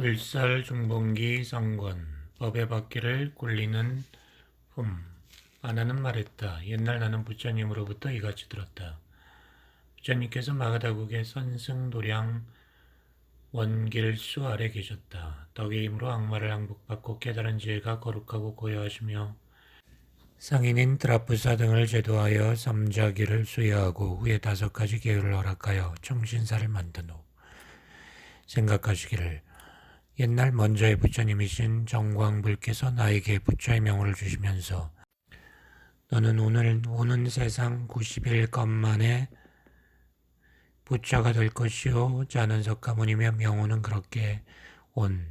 불살 중봉기 상권, 법의 바퀴를 굴리는 품. 아나는 말했다. 옛날 나는 부처님으로부터 이같이 들었다. 부처님께서 마가다국의 선승도량 원길수 아래 계셨다. 덕의 힘으로 악마를 항복받고 깨달은 지혜가 거룩하고 고요하시며 상인인 드라프사 등을 제도하여 삼자기를 수여하고 후에 5가지 계율을 허락하여 청신사를 만든 후 생각하시기를 옛날 먼저의 부처님이신 정광불께서 나에게 부처의 명호를 주시면서 너는 오는 세상 90일 것만에 부처가 될 것이요 자는 석가모니며 명호는 그렇게 온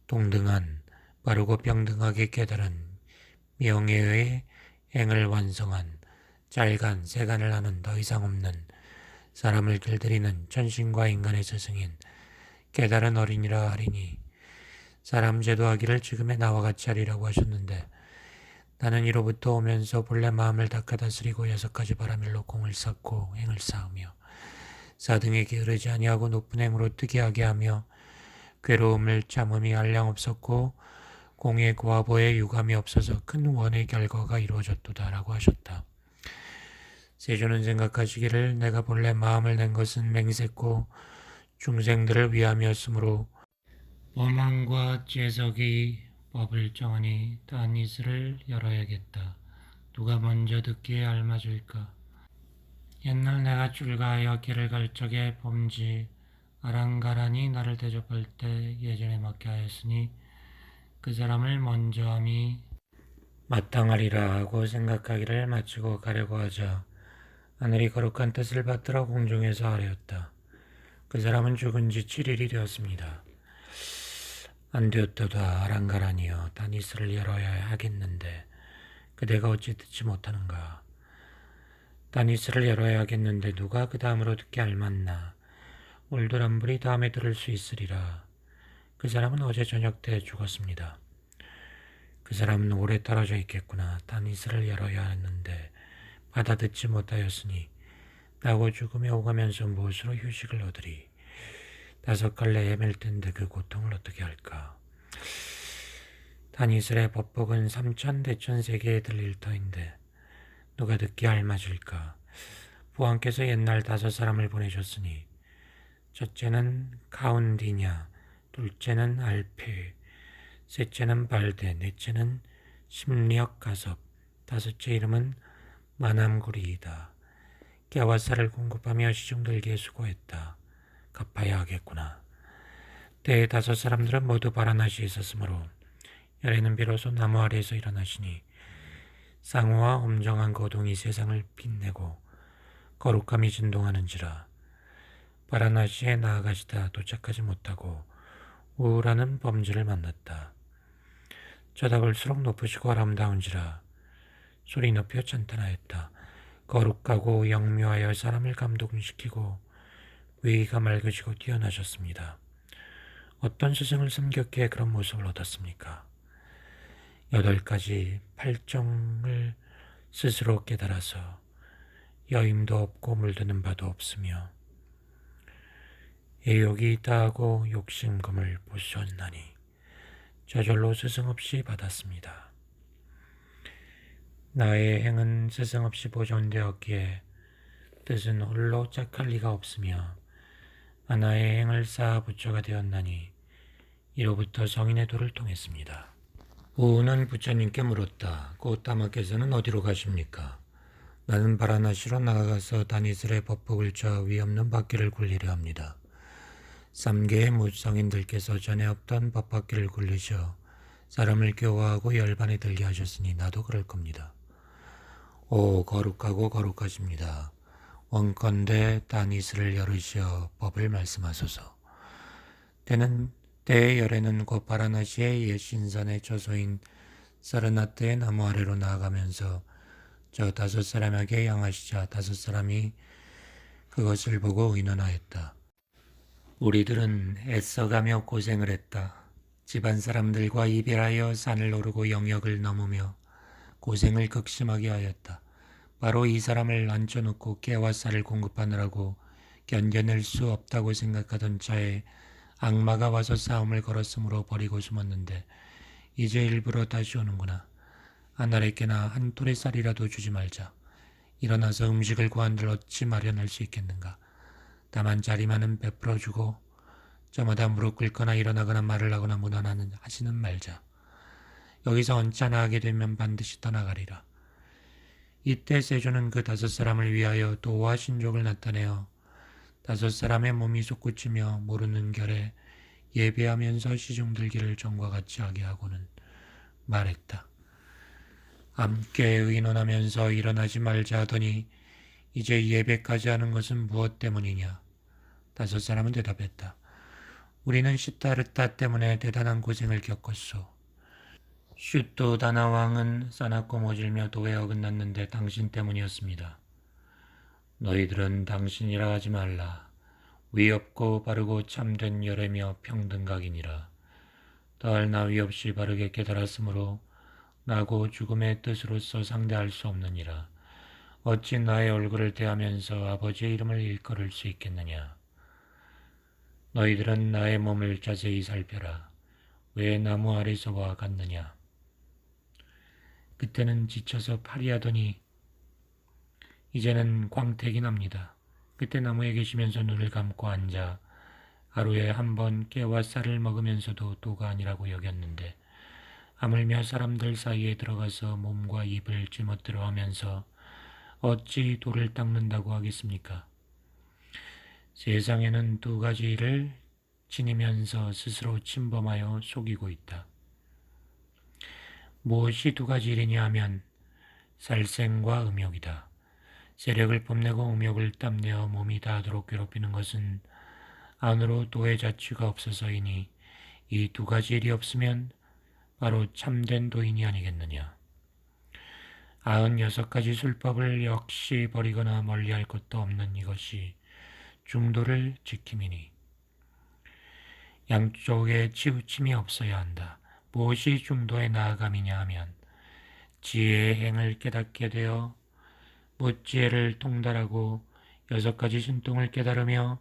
동등한 바르고 평등하게 깨달은 명예의 행을 완성한 잘간 세간을 하는 더 이상 없는 사람을 길들이는 천신과 인간의 스승인 깨달은 어린이라 하리니 사람 제도하기를 지금의 나와 같이 하리라고 하셨는데 나는 이로부터 오면서 본래 마음을 닦아 다스리고 6가지 바라밀로 공을 쌓고 행을 쌓으며 사등에게 흐르지 아니하고 높은 행으로 특이하게 하며 괴로움을 참음이 한량없었고 공의 과보에 유감이 없어서 큰 원의 결과가 이루어졌도다 라고 하셨다. 세존은 생각하시기를 내가 본래 마음을 낸 것은 맹세코 중생들을 위함이었으므로 범왕과 재석이 법을 정하니 다니스를 열어야겠다. 누가 먼저 듣기에 알맞을까? 옛날 내가 출가하여 길을 갈 적에 범지 아랑가란이 나를 대접할 때 예전에 맞게 하였으니 그 사람을 먼저 함이 마땅하리라 하고 생각하기를 마치고 가려고 하자 하늘이 거룩한 뜻을 받들어 공중에서 아뢰었다. 그 사람은 죽은 지 7일이 되었습니다. 안 되었도다 아랑가란이여 다니스를 열어야 하겠는데 그대가 어찌 듣지 못하는가. 다니스를 열어야 하겠는데 누가 그 다음으로 듣게 알맞나. 울드람불이 다음에 들을 수 있으리라. 그 사람은 어제 저녁 때 죽었습니다. 그 사람은 오래 떨어져 있겠구나. 다니스를 열어야 하는데 받아 듣지 못하였으니 나고 죽음에 오가면서 무엇으로 휴식을 얻으리. 5갈래 헤맬 텐데 그 고통을 어떻게 할까. 다니슬의 법복은 3,대천세계에 들릴 터인데 누가 듣기 알맞을까. 부왕께서 옛날 5사람을 보내셨으니 첫째는 가운디냐, 둘째는 알페, 셋째는 발데, 넷째는 심리역가섭, 5째 이름은 마남구리이다. 깨와 쌀을 공급하며 시중들기에 수고했다. 갚아야 하겠구나. 때에 5사람들은 모두 바라나시에 있었으므로 열애는 비로소 나무 아래에서 일어나시니 상호와 엄정한 거동이 세상을 빛내고 거룩함이 진동하는지라. 바라나시에 나아가시다 도착하지 못하고 우울하는 범주를 만났다. 쳐다볼수록 높으시고 아름다운지라. 소리 높여 찬탄하였다. 거룩하고 영묘하여 사람을 감동시키고 위기가 맑으시고 뛰어나셨습니다. 어떤 스승을 숨겼기에 그런 모습을 얻었습니까? 8가지 팔정을 스스로 깨달아서 여임도 없고 물드는 바도 없으며 애욕이 다하고 욕심금을 보셨나니 저절로 스승 없이 받았습니다. 나의 행은 스승 없이 보존되었기에 뜻은 홀로 짝할 리가 없으며 하나의 행을 쌓아 부처가 되었나니 이로부터 성인의 도를 통했습니다. 우는 부처님께 물었다. 고타마께서는 어디로 가십니까? 나는 바라나시로 나아가서 다니슬의 법복을 저 위없는 바퀴를 굴리려 합니다. 3계의 무성인들께서 전에 없던 법바퀴를 굴리셔 사람을 교화하고 열반에 들게 하셨으니 나도 그럴 겁니다. 오 거룩하고 거룩하십니다. 원컨대 다니스를 열으시어 법을 말씀하소서. 때의 열애는 곧 바라나시의 옛 신선의 처소인 사르나트의 나무 아래로 나아가면서 저 5사람에게 향하시자 5사람이 그것을 보고 의논하였다. 우리들은 애써가며 고생을 했다. 집안 사람들과 이별하여 산을 오르고 영역을 넘으며 고생을 극심하게 하였다. 바로 이 사람을 앉혀놓고 깨와 쌀을 공급하느라고 견뎌낼 수 없다고 생각하던 차에 악마가 와서 싸움을 걸었으므로 버리고 숨었는데 이제 일부러 다시 오는구나. 아나레께나 한 톨의 쌀이라도 주지 말자. 일어나서 음식을 구한들 어찌 마련할 수 있겠는가. 다만 자리만은 베풀어주고 저마다 무릎 꿇거나 일어나거나 말을 하거나 문안하는 하지는 말자. 여기서 언짢아 하게 되면 반드시 떠나가리라. 이때 세조는 그 5사람을 위하여 도와 신족을 나타내어 5사람의 몸이 솟구치며 모르는 결에 예배하면서 시중들기를 전과 같이 하게 하고는 말했다. 함께 의논하면서 일어나지 말자 하더니 이제 예배까지 하는 것은 무엇 때문이냐? 5사람은 대답했다. 우리는 시타르타 때문에 대단한 고생을 겪었소. 슈또 다나 왕은 싸납고 모질며 도에 어긋났는데 당신 때문이었습니다. 너희들은 당신이라 하지 말라. 위 없고 바르고 참된 열애며 평등각이니라. 더할 나위 없이 바르게 깨달았으므로 나고 죽음의 뜻으로서 상대할 수 없느니라. 어찌 나의 얼굴을 대하면서 아버지의 이름을 일컬을 수 있겠느냐. 너희들은 나의 몸을 자세히 살펴라. 왜 나무 아래서와 같느냐. 그때는 지쳐서 파리하더니 이제는 광택이 납니다. 그때 나무에 계시면서 눈을 감고 앉아 하루에 한 번 깨와 쌀을 먹으면서도 도가 아니라고 여겼는데 하물며 사람들 사이에 들어가서 몸과 입을 쥐멋대로 하면서 어찌 돌을 닦는다고 하겠습니까? 세상에는 2가지를 지니면서 스스로 침범하여 속이고 있다. 무엇이 2가지 일이냐 하면 살생과 음욕이다. 세력을 뽐내고 음욕을 땀내어 몸이 다하도록 괴롭히는 것은 안으로 도의 자취가 없어서이니 이 2가지 일이 없으면 바로 참된 도인이 아니겠느냐. 96가지 술법을 역시 버리거나 멀리할 것도 없는 이것이 중도를 지킴이니 양쪽에 치우침이 없어야 한다. 무엇이 중도에 나아감이냐 하면 지혜의 행을 깨닫게 되어 무지혜를 통달하고 6가지 신통을 깨달으며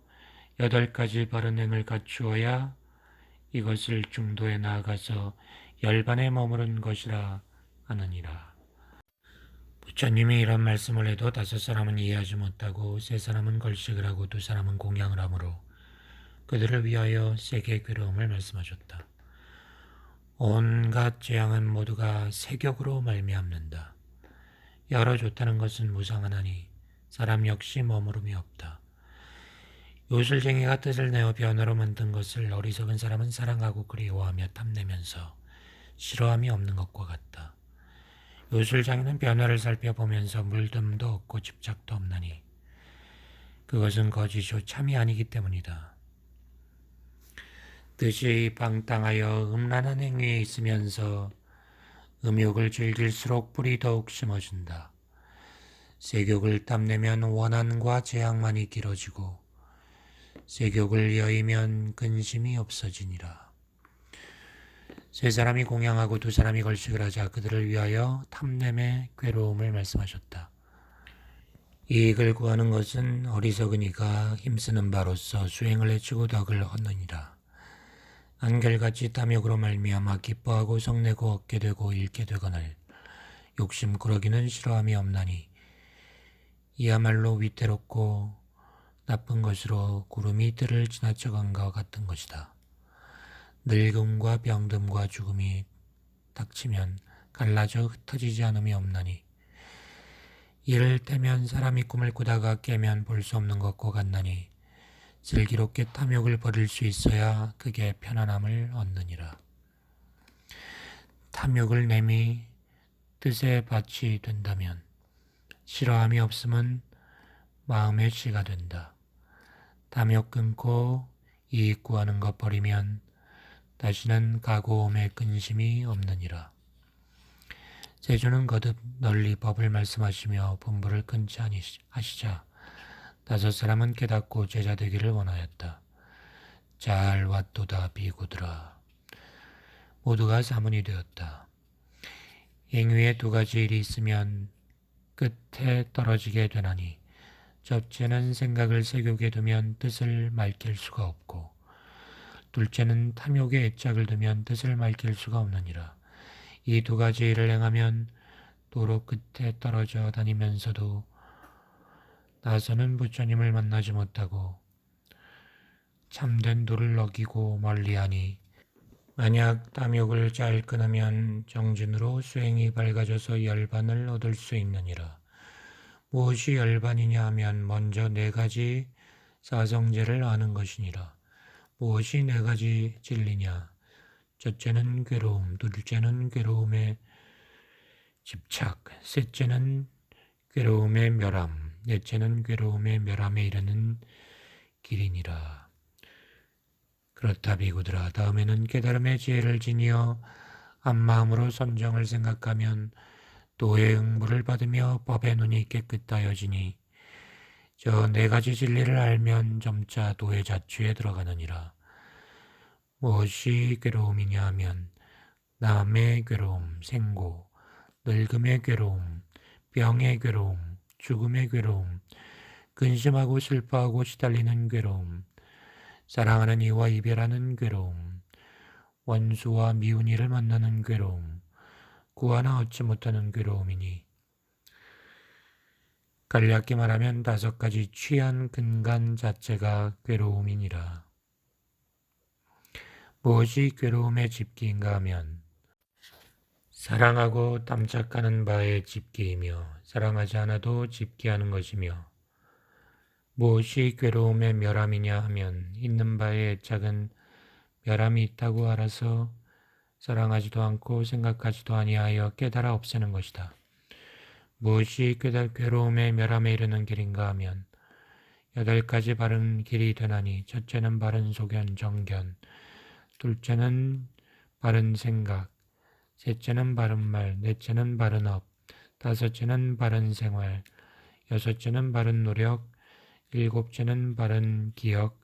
8가지 바른 행을 갖추어야 이것을 중도에 나아가서 열반에 머무른 것이라 하느니라. 부처님이 이런 말씀을 해도 5사람은 이해하지 못하고 3사람은 걸식을 하고 2사람은 공양을 하므로 그들을 위하여 세게 괴로움을 말씀하셨다. 온갖 재앙은 모두가 세격으로 말미암는다. 여러 좋다는 것은 무상하나니 사람 역시 머무름이 없다. 요술쟁이가 뜻을 내어 변화로 만든 것을 어리석은 사람은 사랑하고 그리워하며 탐내면서 싫어함이 없는 것과 같다. 요술장이는 변화를 살펴보면서 물듦도 없고 집착도 없나니 그것은 거짓이요 참이 아니기 때문이다. 뜻이 방탕하여 음란한 행위에 있으면서 음욕을 즐길수록 뿔이 더욱 심어진다. 세욕을 탐내면 원한과 재앙만이 길어지고 세욕을 여의면 근심이 없어지니라. 3사람이 공양하고 2사람이 걸식을 하자 그들을 위하여 탐냄의 괴로움을 말씀하셨다. 이익을 구하는 것은 어리석은 이가 힘쓰는 바로서 수행을 해치고 덕을 얻느니라. 안결같이 탐욕으로 말미암아 기뻐하고 성내고 얻게 되고 잃게 되거늘 욕심꾸러기는 싫어함이 없나니 이야말로 위태롭고 나쁜 것으로 구름이 뜰을 지나쳐간 것 같은 것이다. 늙음과 병듦과 죽음이 닥치면 갈라져 흩어지지 않음이 없나니 이를테면 사람이 꿈을 꾸다가 깨면 볼 수 없는 것과 같나니 슬기롭게 탐욕을 버릴 수 있어야 그게 편안함을 얻느니라. 탐욕을 내미 뜻의 밭이 된다면 싫어함이 없으면 마음의 씨가 된다. 탐욕 끊고 이익 구하는 것 버리면 다시는 가고옴의 근심이 없느니라. 세조는 거듭 널리 법을 말씀하시며 분부를 끊지 아니하시자 5사람은 깨닫고 제자 되기를 원하였다. 잘 왔도다 비구들아. 모두가 사문이 되었다. 행위에 2가지 일이 있으면 끝에 떨어지게 되나니 첫째는 생각을 세교게 두면 뜻을 말킬 수가 없고 둘째는 탐욕의 애짝을 두면 뜻을 밝힐 수가 없느니라. 이 두 가지 일을 행하면 도로 끝에 떨어져 다니면서도 나서는 부처님을 만나지 못하고 참된 도를 어기고 멀리하니, 만약 탐욕을 잘 끊으면 정진으로 수행이 밝아져서 열반을 얻을 수 있느니라. 무엇이 열반이냐 하면 먼저 네 가지 사성제를 아는 것이니라. 무엇이 네 가지 진리냐? 첫째는 괴로움, 둘째는 괴로움의 집착, 셋째는 괴로움의 멸함, 넷째는 괴로움의 멸함에 이르는 길이니라. 그렇다 비구들아, 다음에는 깨달음의 지혜를 지니어 한마음으로 선정을 생각하면 도의 응부를 받으며 법의 눈이 깨끗하여지니, 저 네 가지 진리를 알면 점차 도의 자취에 들어가느니라. 무엇이 괴로움이냐 하면 남의 괴로움, 생고, 늙음의 괴로움, 병의 괴로움, 죽음의 괴로움, 근심하고 슬퍼하고 시달리는 괴로움, 사랑하는 이와 이별하는 괴로움, 원수와 미운 이를 만나는 괴로움, 구하나 얻지 못하는 괴로움이니, 간략히 말하면 5가지 취한 근간 자체가 괴로움이니라. 무엇이 괴로움의 집기인가 하면 사랑하고 탐착하는 바의 집기이며 사랑하지 않아도 집기하는 것이며, 무엇이 괴로움의 멸함이냐 하면 있는 바의 애착은 멸함이 있다고 알아서 사랑하지도 않고 생각하지도 아니하여 깨달아 없애는 것이다. 무엇이 괴로움의 멸함에 이르는 길인가 하면 8가지 바른 길이 되나니, 첫째는 바른 소견 정견, 둘째는 바른 생각, 셋째는 바른 말, 넷째는 바른 업, 다섯째는 바른 생활, 여섯째는 바른 노력, 일곱째는 바른 기억,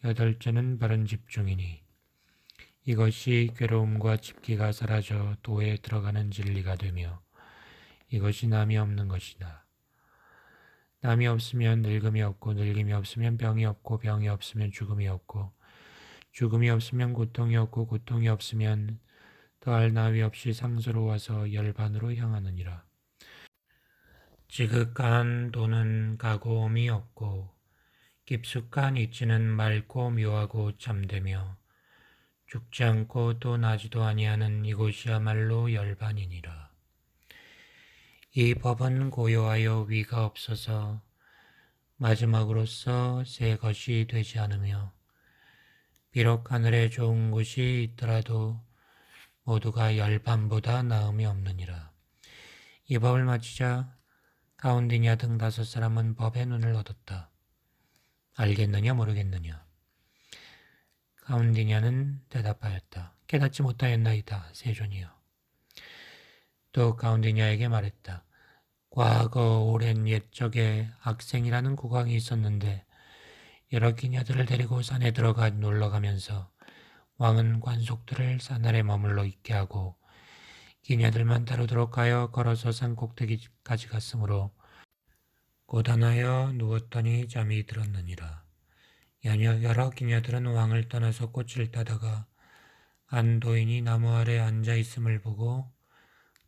여덟째는 바른 집중이니, 이것이 괴로움과 집기가 사라져 도에 들어가는 진리가 되며, 이것이 남이 없는 것이다. 남이 없으면 늙음이 없고, 늙음이 없으면 병이 없고, 병이 없으면 죽음이 없고, 죽음이 없으면 고통이 없고, 고통이 없으면 더할 나위 없이 상스러워서 열반으로 향하느니라. 지극한 도는 가고움이 없고, 깊숙한 이치는 맑고 묘하고 참되며, 죽지 않고 또 나지도 아니하는 이곳이야말로 열반이니라. 이 법은 고요하여 위가 없어서 마지막으로서 새 것이 되지 않으며, 비록 하늘에 좋은 곳이 있더라도 모두가 열반보다 나음이 없느니라. 이 법을 마치자 가운디냐 등 5사람은 법의 눈을 얻었다. 알겠느냐 모르겠느냐? 가운디냐는 대답하였다. 깨닫지 못하였나이다, 세존이여. 또 가운디냐에게 말했다. 과거 오랜 옛적에 악생이라는 국왕이 있었는데 여러 기녀들을 데리고 산에 들어가 놀러가면서 왕은 관속들을 산 아래 머물러 있게 하고 기녀들만 다루도록 하여 걸어서 산 꼭대기까지 갔으므로 고단하여 누웠더니 잠이 들었느니라. 여러 기녀들은 왕을 떠나서 꽃을 따다가 한 도인이 나무 아래 앉아 있음을 보고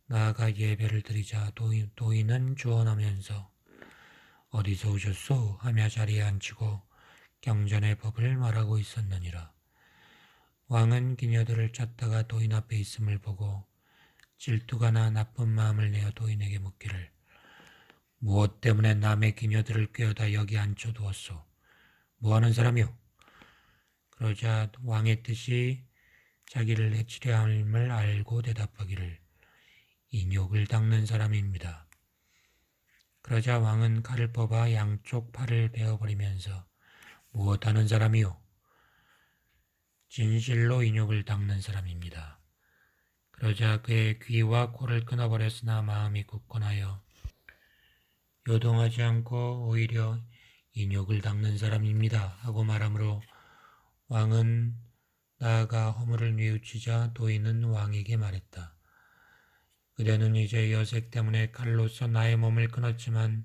나아가 예배를 드리자 도인은 주원하면서 어디서 오셨소? 하며 자리에 앉히고 경전의 법을 말하고 있었느니라. 왕은 기녀들을 찾다가 도인 앞에 있음을 보고 질투가 나 나쁜 마음을 내어 도인에게 묻기를 무엇 때문에 남의 기녀들을 꿰어다 여기 앉혀두었소? 뭐하는 사람이오? 그러자 왕의 뜻이 자기를 해치려 함을 알고 대답하기를 인욕을 닦는 사람입니다. 그러자 왕은 칼을 뽑아 양쪽 팔을 베어버리면서 무엇하는 사람이오? 진실로 인욕을 닦는 사람입니다. 그러자 그의 귀와 코를 끊어버렸으나 마음이 굳건하여 요동하지 않고 오히려 인욕을 닦는 사람입니다 하고 말하므로 왕은 나아가 허물을 뉘우치자 도인은 왕에게 말했다. 그대는 이제 여색 때문에 칼로서 나의 몸을 끊었지만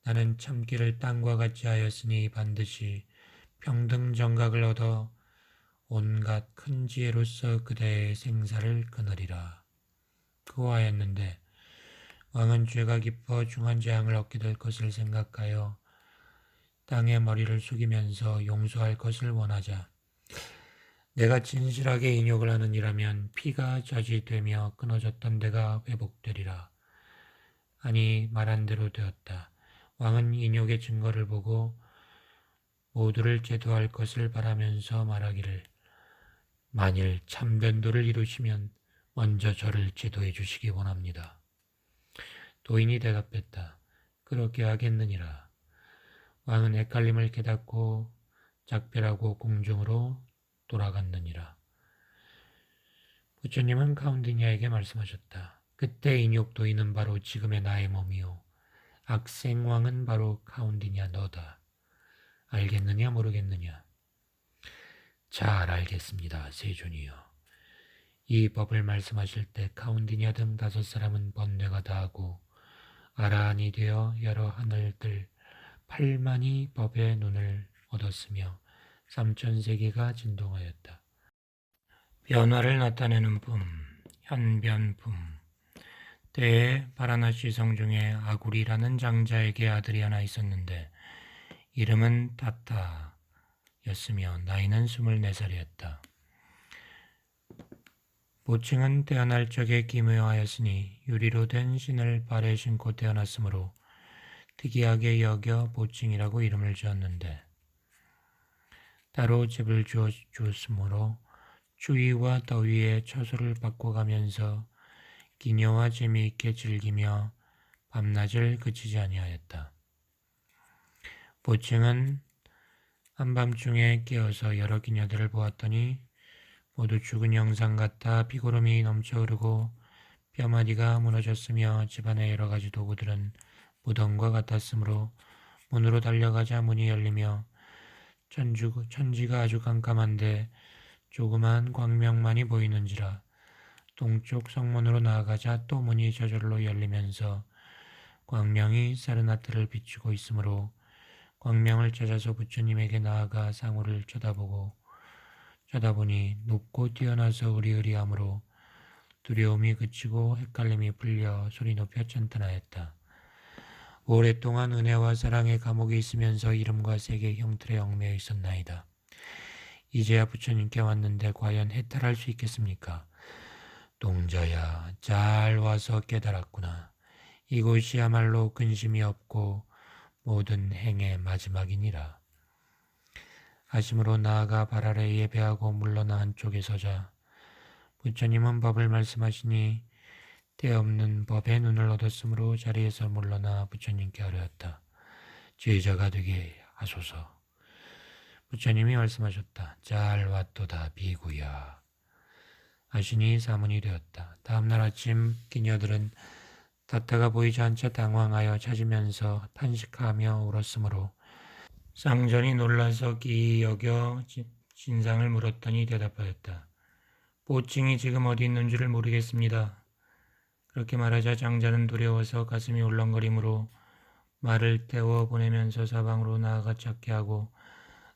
나는 참기를 땅과 같이 하였으니 반드시 평등 정각을 얻어 온갖 큰 지혜로서 그대의 생사를 끊으리라. 그와였는데 왕은 죄가 깊어 중한 재앙을 얻게 될 것을 생각하여 땅에 머리를 숙이면서 용서할 것을 원하자 내가 진실하게 인욕을 하는 이라면 피가 저지되며 끊어졌던 데가 회복되리라. 아니 말한 대로 되었다. 왕은 인욕의 증거를 보고 모두를 제도할 것을 바라면서 말하기를 만일 참변도를 이루시면 먼저 저를 제도해 주시기 원합니다. 도인이 대답했다. 그렇게 하겠느니라. 왕은 헷갈림을 깨닫고 작별하고 궁중으로 돌아갔느니라. 부처님은 카운디냐에게 말씀하셨다. 그때 인욕 도인은 바로 지금의 나의 몸이요. 악생왕은 바로 카운디냐 너다. 알겠느냐 모르겠느냐? 잘 알겠습니다. 세존이요. 이 법을 말씀하실 때 카운디냐 등 5사람은 번뇌가 다하고 아라한이 되어 여러 하늘들 8만이 법의 눈을 얻었으며 3000세계가 진동하였다. 변화를 나타내는 품, 현변품. 때에 바라나시 성중에 아구리라는 장자에게 아들이 하나 있었는데 이름은 다타였으며 나이는 24살이었다. 보칭은 태어날 적에 기묘하였으니 유리로 된 신을 발에 신고 태어났으므로 특이하게 여겨 보칭이라고 이름을 지었는데 따로 집을 주었으므로 추위와 더위에 처소를 바꿔가면서 기녀와 재미있게 즐기며 밤낮을 그치지 아니하였다. 보칭은 한밤중에 깨어서 여러 기녀들을 보았더니 모두 죽은 영상 같아 피고름이 넘쳐 흐르고 뼈마디가 무너졌으며 집안의 여러 가지 도구들은 무덤과 같았으므로 문으로 달려가자 문이 열리며 천지가 아주 깜깜한데 조그만 광명만이 보이는지라. 동쪽 성문으로 나아가자 또 문이 저절로 열리면서 광명이 사르나트를 비추고 있으므로 광명을 찾아서 부처님에게 나아가 상호를 쳐다보니 높고 뛰어나서 으리으리하므로 두려움이 그치고 헷갈림이 풀려 소리 높여 찬탄하였다. 오랫동안 은혜와 사랑의 감옥에 있으면서 이름과 세계 형틀에 얽매여 있었나이다. 이제야 부처님께 왔는데 과연 해탈할 수 있겠습니까? 동자야, 잘 와서 깨달았구나. 이곳이야말로 근심이 없고 모든 행의 마지막이니라. 아심으로 나아가 발 아래 예배하고 물러나 한쪽에 서자 부처님은 법을 말씀하시니 때없는 법의 눈을 얻었으므로 자리에서 물러나 부처님께 아뢰었다. 제자가 되게 하소서. 부처님이 말씀하셨다. 잘 왔도다 비구야. 하시니 사문이 되었다. 다음날 아침 기녀들은 다타가 보이지 않자 당황하여 찾으면서 탄식하며 울었으므로 쌍전이 놀라서 기이 여겨 진상을 물었더니 대답하였다. 보칭이 지금 어디 있는 줄을 모르겠습니다. 그렇게 말하자 장자는 두려워서 가슴이 울렁거리므로 말을 태워 보내면서 사방으로 나아가 찾게 하고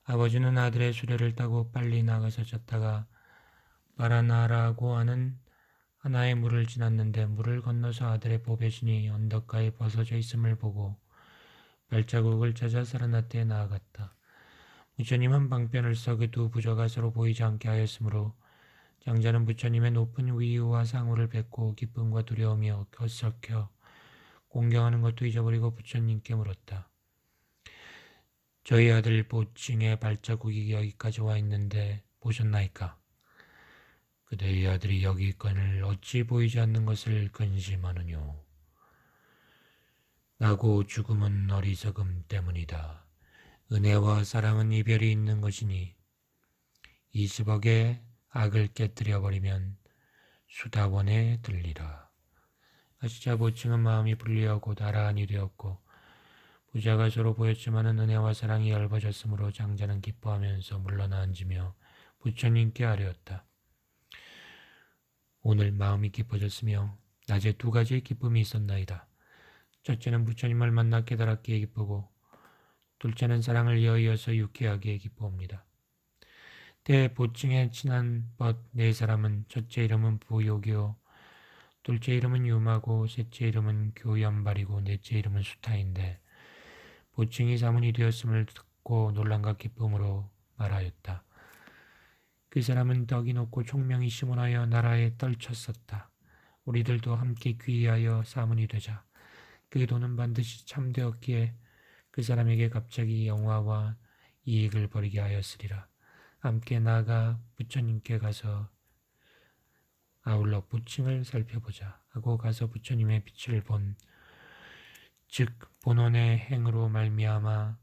아버지는 아들의 수레를 타고 빨리 나가서 찾다가 바라나라고 하는 하나의 물을 지났는데 물을 건너서 아들의 보배신이 언덕가에 벗어져 있음을 보고 발자국을 찾아 사르나트에 나아갔다. 부처님은 방편을 써 그 두 부저가 서로 보이지 않게 하였으므로 장자는 부처님의 높은 위유와 상호를 뵙고 기쁨과 두려움이 엇섞여 공경하는 것도 잊어버리고 부처님께 물었다. 저희 아들 보칭의 발자국이 여기까지 와 있는데 보셨나이까? 그대의 아들이 여기 있거늘 어찌 보이지 않는 것을 근심하느뇨. 나고 죽음은 어리석음 때문이다. 은혜와 사랑은 이별이 있는 것이니 20억의 악을 깨뜨려 버리면 수다원에 들리라. 아시자 보칭은 마음이 불리어 곧 아라한이 되었고 부자가 서로 보였지만은 은혜와 사랑이 얇아졌으므로 장자는 기뻐하면서 물러나 앉으며 부처님께 아뢰었다. 오늘 마음이 기뻐졌으며 낮에 2가지의 기쁨이 있었나이다. 첫째는 부처님을 만나 깨달았기에 기쁘고 둘째는 사랑을 이어이어서 유쾌하기에 기뻐옵니다. 때 보증에 친한 벗 네 사람은 첫째 이름은 부욕이요 둘째 이름은 유마고 셋째 이름은 교연발이고 넷째 이름은 수타인데 보증이 사문이 되었음을 듣고 놀람과 기쁨으로 말하였다. 그 사람은 떡이 높고 총명이 시몬하여 나라에 떨쳤었다. 우리들도 함께 귀의하여 사문이 되자. 그 돈은 반드시 참되었기에 그 사람에게 갑자기 영화와 이익을 벌이게 하였으리라. 함께 나아가 부처님께 가서 아울러 부칭을 살펴보자 하고 가서 부처님의 빛을 본 즉 본원의 행으로 말미암아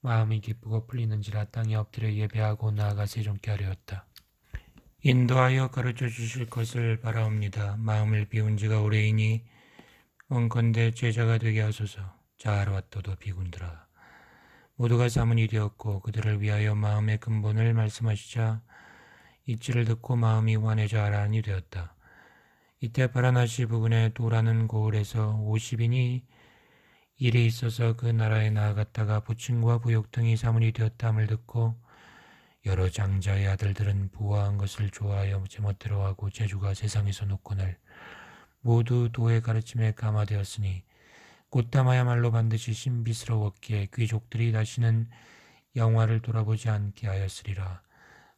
마음이 기쁘고 풀리는지라 땅에 엎드려 예배하고 나아가 세종께 하려었다. 인도하여 가르쳐 주실 것을 바라옵니다. 마음을 비운 지가 오래이니 원컨대 제자가 되게 하소서. 자하로왔도도 비군들아. 모두가 사문이 되었고 그들을 위하여 마음의 근본을 말씀하시자 이치를 듣고 마음이 환해져 아란이 되었다. 이때 바라나시 부근의 도라는 고을에서 50인이 일이 있어서 그 나라에 나아갔다가 부친과 부욕 등이 사문이 되었다함을 듣고 여러 장자의 아들들은 부화한 것을 좋아하여 제멋대로 하고 재주가 세상에서 높거늘 모두 도의 가르침에 감화되었으니 곧담아야말로 반드시 신비스러웠기에 귀족들이 다시는 영화를 돌아보지 않게 하였으리라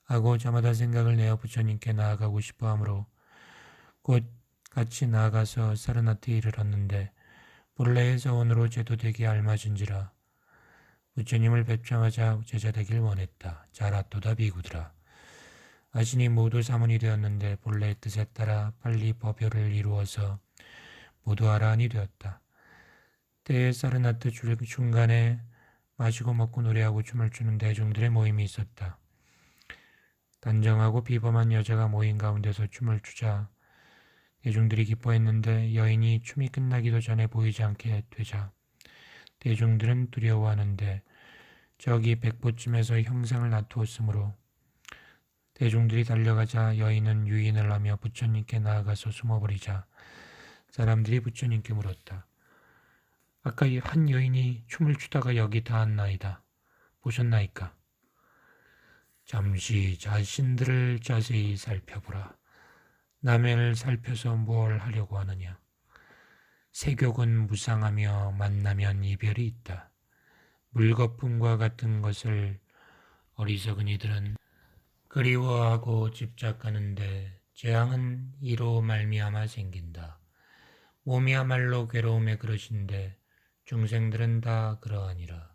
하고 저마다 생각을 내어 부처님께 나아가고 싶어 하므로 곧 같이 나아가서 사르나트에 이르렀는데 본래의 서원으로 제도되기에 알맞은지라. 부처님을 뵙자마자 제자 되길 원했다. 자라또다 비구들아. 아신이 모두 사문이 되었는데 본래의 뜻에 따라 빨리 법요를 이루어서 모두 아라한이 되었다. 때에 사르나트 중간에 마시고 먹고 노래하고 춤을 추는 대중들의 모임이 있었다. 단정하고 비범한 여자가 모인 가운데서 춤을 추자 대중들이 기뻐했는데 여인이 춤이 끝나기도 전에 보이지 않게 되자 대중들은 두려워하는데 저기 백보쯤에서 형상을 나투었으므로 대중들이 달려가자 여인은 유인을 하며 부처님께 나아가서 숨어버리자 사람들이 부처님께 물었다. 아까 한 여인이 춤을 추다가 여기 닿았나이다. 보셨나이까? 잠시 자신들을 자세히 살펴보라. 남을 살펴서 뭘 하려고 하느냐. 세욕은 무상하며 만나면 이별이 있다. 물거품과 같은 것을 어리석은 이들은 그리워하고 집착하는데 재앙은 이로 말미암아 생긴다. 몸이야말로 괴로움의 그릇인데 중생들은 다 그러하니라.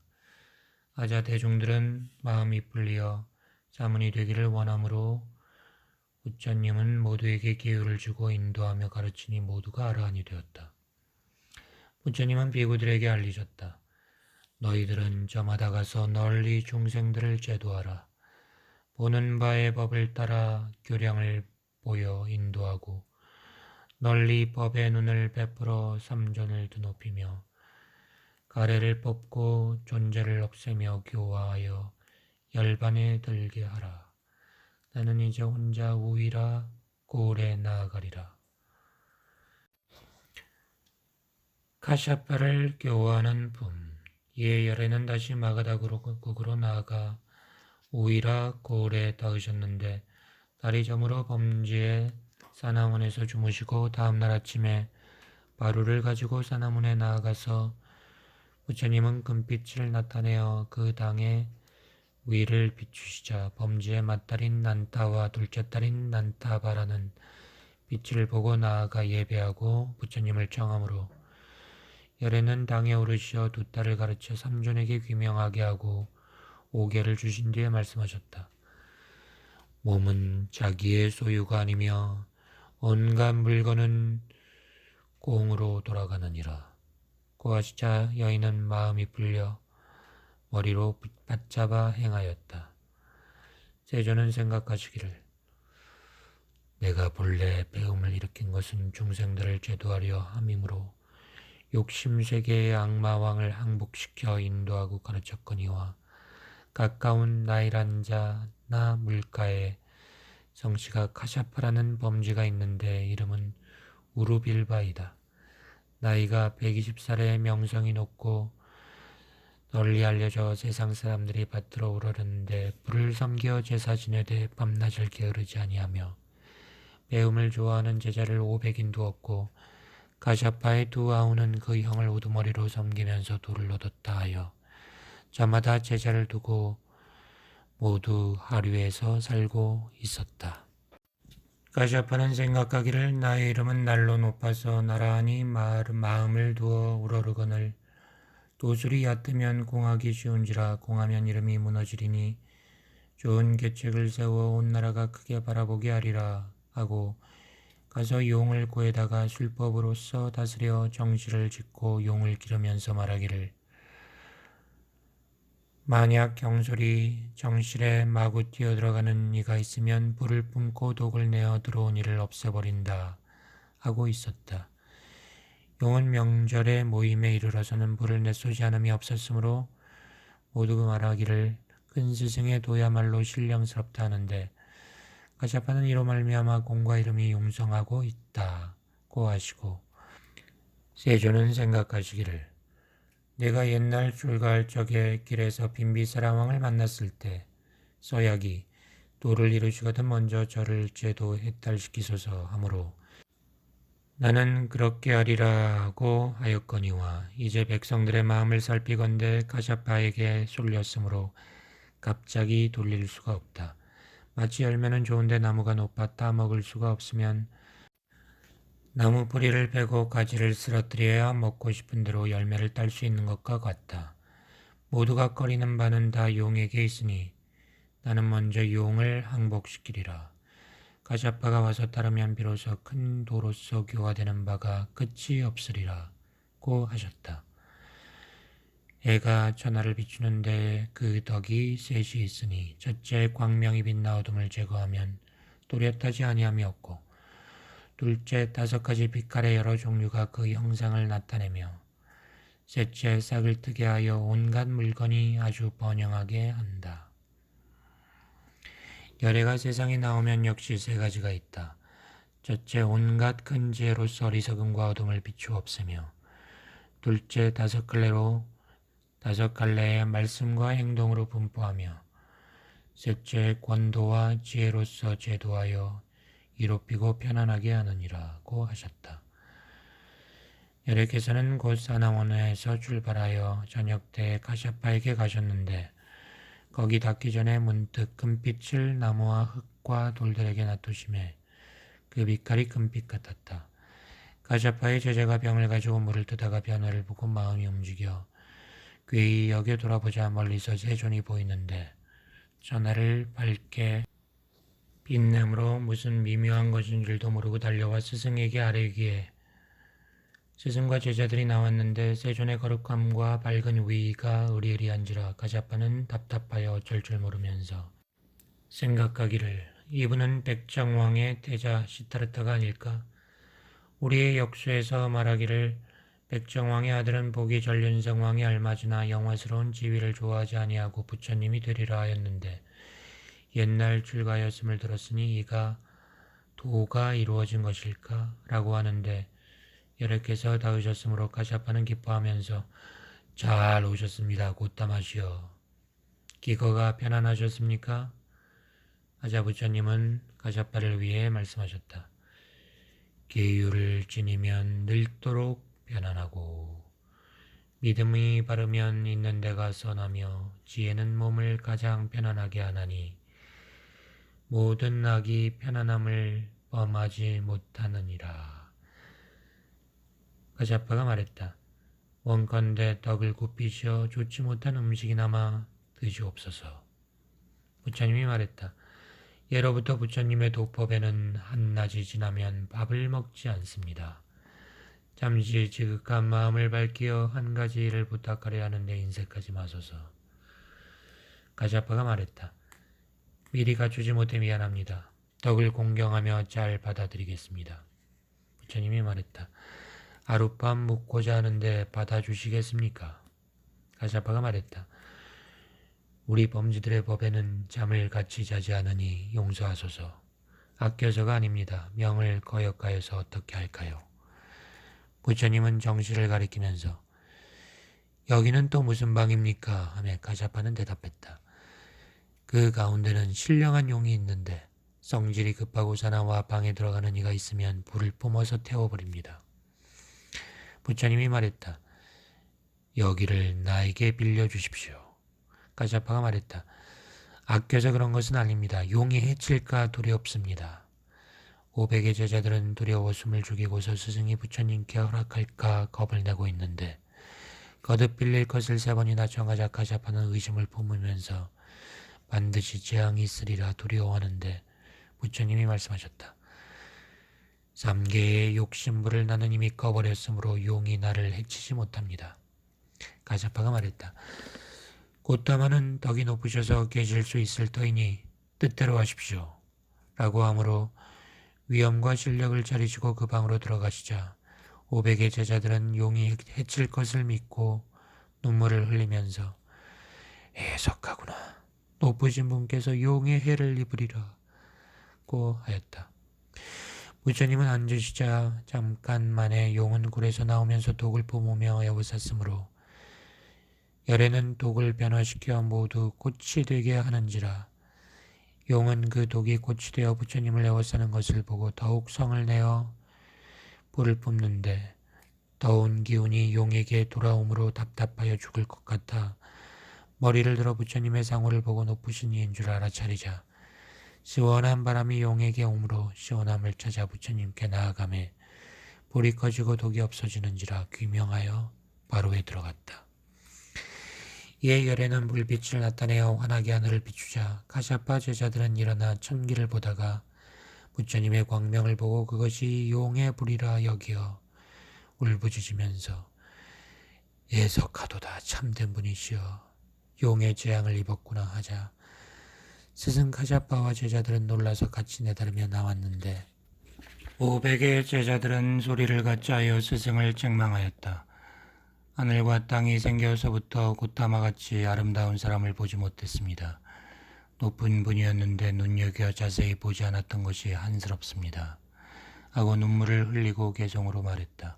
하자 대중들은 마음이 풀려 사문이 되기를 원하므로 부처님은 모두에게 기회를 주고 인도하며 가르치니 모두가 아라한이 되었다. 부처님은 비구들에게 알리셨다. 너희들은 저마다 가서 널리 중생들을 제도하라. 보는 바의 법을 따라 교량을 보여 인도하고 널리 법의 눈을 베풀어 삼존을 드높이며 가래를 뽑고 존재를 없애며 교화하여 열반에 들게 하라. 나는 이제 혼자 우이라 고을에 나아가리라. 카샤파를 교화하는 품. 이에 열애는 다시 마가다국으로 나아가 우이라 고을에 닿으셨는데 달이 저물어 범지에 사나문에서 주무시고 다음날 아침에 바루를 가지고 사나문에 나아가서 부처님은 금빛을 나타내어 그 당에 위를 비추시자 범지의 맏딸인 난타와 둘째 딸인 난타바라는 빛을 보고 나아가 예배하고 부처님을 청함으로 열애는 당에 오르시어 두 딸을 가르쳐 삼존에게 귀명하게 하고 5개를 주신 뒤에 말씀하셨다. 몸은 자기의 소유가 아니며 온갖 물건은 공으로 돌아가느니라. 고하시자 여인은 마음이 풀려 머리로 받잡아 행하였다. 세존은 생각하시기를 내가 본래 배움을 일으킨 것은 중생들을 제도하려 함이므로 욕심세계의 악마왕을 항복시켜 인도하고 가르쳤거니와 가까운 나이란자나 물가에 성씨가 카샤파라는 범지가 있는데 이름은 우루빌바이다. 나이가 120살에 명성이 높고 널리 알려져 세상 사람들이 받들어 우러르는데 불을 섬겨 제사 지내되 밤낮을 게으르지 아니하며 매움을 좋아하는 제자를 500인도 얻고 가룟파의 두 아우는 그 형을 우두머리로 섬기면서 돌을 얻었다 하여 저마다 제자를 두고 모두 하류에서 살고 있었다. 가룟파는 생각하기를 나의 이름은 날로 높아서 나라하니 마음을 두어 우러르거늘 도술이 얕으면 공하기 쉬운지라 공하면 이름이 무너지리니 좋은 계책을 세워 온 나라가 크게 바라보게 하리라 하고 가서 용을 구해다가 술법으로써 다스려 정실을 짓고 용을 기르면서 말하기를 만약 경솔이 정실에 마구 뛰어들어가는 이가 있으면 불을 뿜고 독을 내어 들어온 이를 없애버린다 하고 있었다. 용은 명절에 모임에 이르러서는 불을 내쏘지 않음이 없었으므로 모두 말하기를 큰 스승의 도야말로 신령스럽다 하는데 가콴파는 이로 말미암아 공과 이름이 용성하고 있다고 하시고 세조는 생각하시기를 내가 옛날 출가할 적에 길에서 빈비사라 왕을 만났을 때 서약이 도를 이루시거든 먼저 저를 제도 해탈시키소서 하므로 나는 그렇게 하리라고 하였거니와 이제 백성들의 마음을 살피건대 가콴파에게 쏠렸으므로 갑자기 돌릴 수가 없다. 마치 열매는 좋은데 나무가 높아 따먹을 수가 없으면 나무 뿌리를 베고 가지를 쓰러뜨려야 먹고 싶은 대로 열매를 딸 수 있는 것과 같다. 모두가 꺼리는 바는 다 용에게 있으니 나는 먼저 용을 항복시키리라. 가콴파가 와서 따르면 비로소 큰 도로서 교화되는 바가 끝이 없으리라고 하셨다. 해가 천하를 비추는데 그 덕이 셋이 있으니 첫째 광명이 빛나 어둠을 제거하면 또렷하지 아니함이 없고 둘째 5가지 빛깔의 여러 종류가 그 형상을 나타내며 셋째 싹을 트게 하여 온갖 물건이 아주 번영하게 한다. 열애가 세상에 나오면 역시 3가지가 있다. 첫째 온갖 큰 지혜로서 어리석음과 어둠을 비추옵으며 둘째 5갈래의 말씀과 행동으로 분포하며 셋째 권도와 지혜로서 제도하여 이롭히고 편안하게 하느니라고 하셨다. 열애께서는 곧 사나원에서 출발하여 저녁 때 가콴파에게 가셨는데 거기 닿기 전에 문득 금빛을 나무와 흙과 돌들에게 놔두심에 그 빛깔이 금빛 같았다. 가룟파의 제자가 병을 가지고 물을 뜨다가 변화를 보고 마음이 움직여 괴히 여겨 돌아보자 멀리서 세존이 보이는데 전하를 밝게 빛냄으로 무슨 미묘한 것인 줄도 모르고 달려와 스승에게 아뢰기에 스승과 제자들이 나왔는데 세존의 거룩함과 밝은 위가 의리의리한지라 가콴파는 답답하여 어쩔 줄 모르면서 생각하기를 이분은 백정왕의 태자 시타르타가 아닐까? 우리의 역수에서 말하기를 백정왕의 아들은 보기 전륜성왕이 알맞으나 영화스러운 지위를 좋아하지 아니하고 부처님이 되리라 하였는데 옛날 출가하였음을 들었으니 이가 도가 이루어진 것일까? 라고 하는데 열애께서 닿으셨으므로 가콴파는 기뻐하면서 잘 오셨습니다. 곧담하시오. 기거가 편안하셨습니까? 하자 부처님은 가룟파를 위해 말씀하셨다. 계율을 지니면 늙도록 편안하고 믿음이 바르면 있는 데가 선하며 지혜는 몸을 가장 편안하게 하나니 모든 악이 편안함을 범하지 못하느니라. 가콴파가 말했다. 원컨대 떡을 굽히시어 좋지 못한 음식이나마 드시옵소서. 부처님이 말했다. 예로부터 부처님의 도법에는 한낮이 지나면 밥을 먹지 않습니다. 잠시 지극한 마음을 밝히어 한 가지 일을 부탁하려 하는데 인색하지 마소서. 가콴파가 말했다. 미리 갖추지 못해 미안합니다. 덕을 공경하며 잘 받아들이겠습니다. 부처님이 말했다. 하룻밤 묵고자 하는데 받아주시겠습니까? 가콴파가 말했다. 우리 범지들의 법에는 잠을 같이 자지 않으니 용서하소서. 아껴서가 아닙니다. 명을 거역하여서 어떻게 할까요? 부처님은 정실을 가리키면서 여기는 또 무슨 방입니까? 하며 가자파는 대답했다. 그 가운데는 신령한 용이 있는데 성질이 급하고 사나와 방에 들어가는 이가 있으면 불을 뿜어서 태워버립니다. 부처님이 말했다. 여기를 나에게 빌려주십시오. 가자파가 말했다. 아껴서 그런 것은 아닙니다. 용이 해칠까 두렵습니다. 500의 제자들은 두려워 숨을 죽이고서 스승이 부처님께 허락할까 겁을 내고 있는데 거듭 빌릴 것을 3번이나 정하자 가자파는 의심을 품으면서 반드시 재앙이 있으리라 두려워하는데 부처님이 말씀하셨다. 3개의 욕심불을 나는 이미 꺼버렸으므로 용이 나를 해치지 못합니다. 가자파가 말했다. 고타마는 덕이 높으셔서 계실 수 있을 터이니 뜻대로 하십시오. 라고 하므로 위엄과 실력을 차리시고 그 방으로 들어가시자 500의 제자들은 용이 해칠 것을 믿고 눈물을 흘리면서 해석하구나. 높으신 분께서 용의 해를 입으리라고 하였다. 부처님은 앉으시자 잠깐 만에 용은 굴에서 나오면서 독을 뿜으며 에워쌌으므로 열에는 독을 변화시켜 모두 꽃이 되게 하는지라. 용은 그 독이 꽃이 되어 부처님을 에워싸는 것을 보고 더욱 성을 내어 불을 뿜는데 더운 기운이 용에게 돌아오므로 답답하여 죽을 것 같아 머리를 들어 부처님의 상호를 보고 높으신 이인 줄 알아차리자 시원한 바람이 용에게 오므로 시원함을 찾아 부처님께 나아가매 불이 꺼지고 독이 없어지는지라 귀명하여 바로에 들어갔다. 이에 열에는 불빛을 나타내어 환하게 하늘을 비추자 가자파 제자들은 일어나 천기를 보다가 부처님의 광명을 보고 그것이 용의 불이라 여기어 울부짖으면서 예석하도다 참된 분이시여 용의 재앙을 입었구나 하자 스승 가자파와 제자들은 놀라서 같이 내다르며 나왔는데 500의 제자들은 소리를 갖자하여 스승을 책망하였다. 하늘과 땅이 생겨서부터 고타마같이 아름다운 사람을 보지 못했습니다. 높은 분이었는데 눈여겨 자세히 보지 않았던 것이 한스럽습니다. 하고 눈물을 흘리고 개성으로 말했다.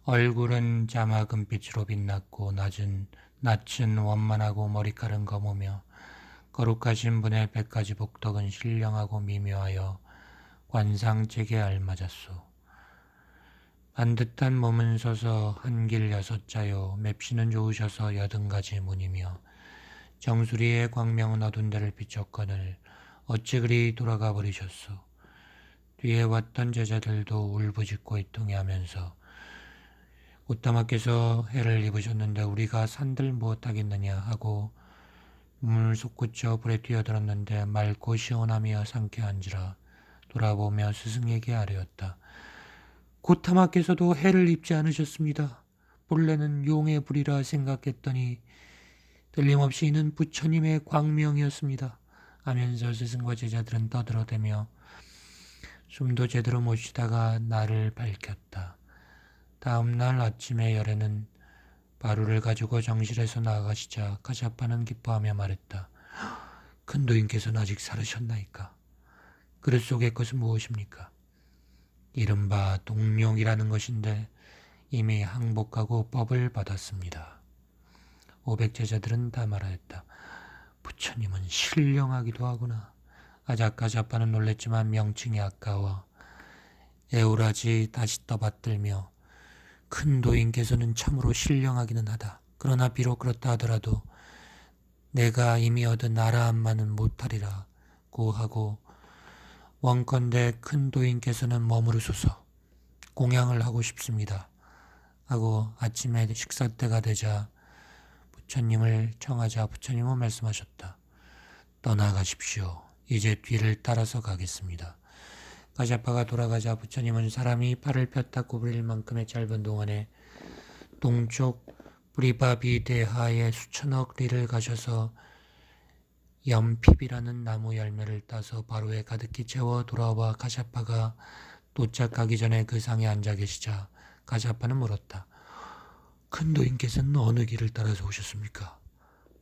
얼굴은 자마 금빛으로 빛났고 낯은 원만하고 머리칼은 검으며 거룩하신 분의 100가지 복덕은 신령하고 미묘하여 관상책에 알맞았소. 반듯한 몸은 서서 한길 6자요 맵시는 좋으셔서 80가지 문이며 정수리의 광명은 어두운 데를 비췄거늘 어찌 그리 돌아가 버리셨소. 뒤에 왔던 제자들도 울부짖고 애통해하면서 고타마께서 해를 입으셨는데 우리가 산들 무엇하겠느냐 하고 몸을 솟구쳐 불에 뛰어들었는데 맑고 시원하며 상쾌한지라 돌아보며 스승에게 아뢰었다. 고타마께서도 해를 입지 않으셨습니다. 본래는 용의 불이라 생각했더니 틀림없이 이는 부처님의 광명이었습니다. 하면서 스승과 제자들은 떠들어대며 숨도 제대로 못 쉬다가 날을 밝혔다. 다음 날 아침에 열에는 바루를 가지고 정실에서 나아가시자 가자파는 기뻐하며 말했다. 큰 도인께서는 아직 살으셨나이까? 그릇 속의 것은 무엇입니까? 이른바 동룡이라는 것인데 이미 항복하고 법을 받았습니다. 500제자들은 다 말하였다. 부처님은 신령하기도 하구나. 가자파는 놀랬지만 명칭이 아까워 애우라지 다시 떠받들며 큰 도인께서는 참으로 신령하기는 하다. 그러나 비록 그렇다 하더라도 내가 이미 얻은 아라함만은 못하리라고 하고 원컨대 큰 도인께서는 머무르소서 공양을 하고 싶습니다. 하고 아침에 식사 때가 되자 부처님을 청하자 부처님은 말씀하셨다. 떠나가십시오. 이제 뒤를 따라서 가겠습니다. 가자파가 돌아가자 부처님은 사람이 팔을 폈다 구부릴 만큼의 짧은 동안에 동쪽 브리바비대하에 수천억 리를 가셔서 염핍이라는 나무 열매를 따서 바로에 가득히 채워 돌아와 가자파가 도착하기 전에 그 상에 앉아 계시자 가자파는 물었다. 큰 도인께서는 어느 길을 따라서 오셨습니까?